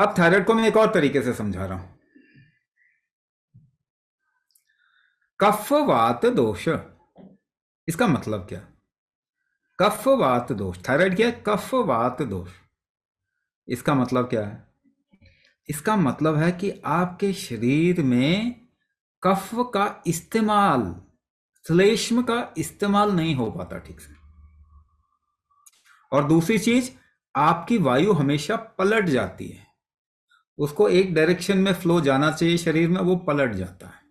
अब थायराइड को मैं एक और तरीके से समझा रहा हूं। कफवात दोष, इसका मतलब क्या? कफवात दोष, थायराइड क्या है? कफवात दोष। इसका मतलब क्या है? इसका मतलब है कि आपके शरीर में कफ का इस्तेमाल, श्लेष्म का इस्तेमाल नहीं हो पाता ठीक से। और दूसरी चीज, आपकी वायु हमेशा पलट जाती है। उसको एक डायरेक्शन में फ्लो जाना चाहिए शरीर में, वो पलट जाता है,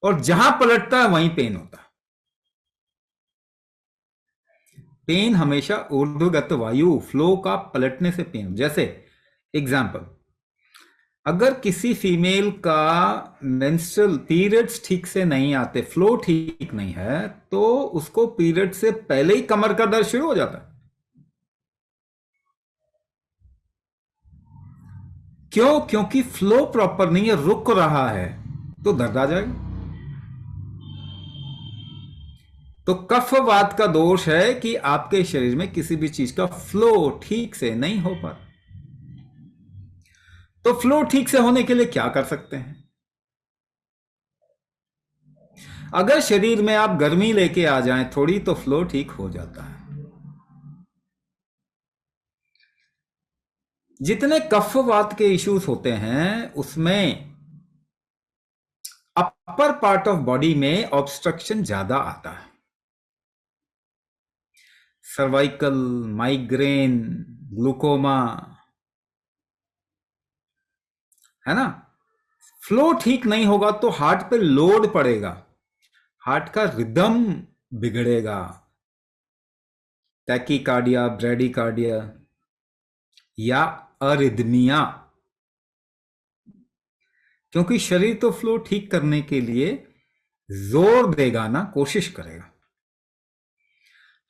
और जहां पलटता है वहीं पेन होता है। पेन हमेशा ऊर्ध्वगत वायु फ्लो का पलटने से पेन। जैसे एग्जाम्पल, अगर किसी फीमेल का मेंस्ट्रुअल पीरियड्स ठीक से नहीं आते, फ्लो ठीक नहीं है, तो उसको पीरियड से पहले ही कमर का दर्द शुरू हो जाता है। क्यों? क्योंकि फ्लो प्रॉपर नहीं है, रुक रहा है, तो दर्द आ जाएगा। तो कफवात का दोष है कि आपके शरीर में किसी भी चीज का फ्लो ठीक से नहीं हो पाता। तो फ्लो ठीक से होने के लिए क्या कर सकते हैं? अगर शरीर में आप गर्मी लेके आ जाएं थोड़ी, तो फ्लो ठीक हो जाता है। जितने कफवात के इश्यूज होते हैं उसमें अपर पार्ट ऑफ बॉडी में ऑब्स्ट्रक्शन ज्यादा आता है। सर्वाइकल, माइग्रेन, ग्लूकोमा, है ना? फ्लो ठीक नहीं होगा तो हार्ट पे लोड पड़ेगा, हार्ट का रिदम बिगड़ेगा, टैकीकार्डिया, ब्रेडिकार्डिया या अरिदमिया। क्योंकि शरीर तो फ्लो ठीक करने के लिए जोर देगा ना, कोशिश करेगा।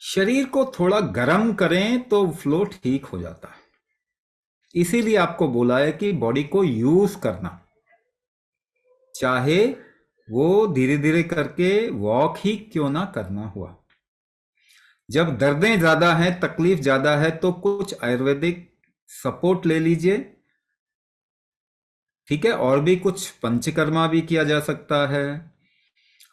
शरीर को थोड़ा गर्म करें तो फ्लो ठीक हो जाता है। इसीलिए आपको बोला है कि बॉडी को यूज करना, चाहे वो धीरे धीरे करके वॉक ही क्यों ना करना हुआ। जब दर्दें ज्यादा हैं, तकलीफ ज्यादा है, तो कुछ आयुर्वेदिक सपोर्ट ले लीजिए, ठीक है? और भी कुछ पंचकर्मा भी किया जा सकता है।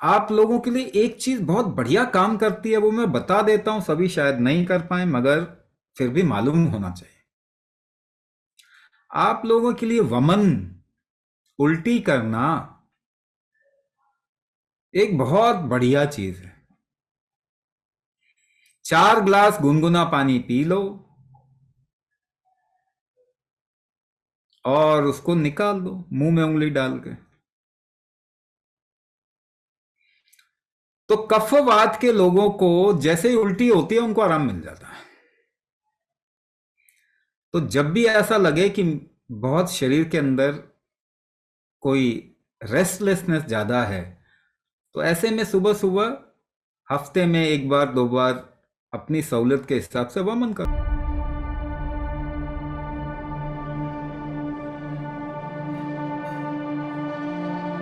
आप लोगों के लिए एक चीज बहुत बढ़िया काम करती है, वो मैं बता देता हूं, सभी शायद नहीं कर पाए, मगर फिर भी मालूम होना चाहिए। आप लोगों के लिए वमन, उल्टी करना, एक बहुत बढ़िया चीज है। 4 ग्लास गुनगुना पानी पी लो और उसको निकाल दो मुंह में उंगली डाल के। तो कफवात के लोगों को जैसे ही उल्टी होती है उनको आराम मिल जाता है। तो जब भी ऐसा लगे कि बहुत शरीर के अंदर कोई रेस्टलेसनेस ज्यादा है, तो ऐसे में सुबह सुबह हफ्ते में 1 बार 2 बार अपनी सहूलियत के हिसाब से वमन करो।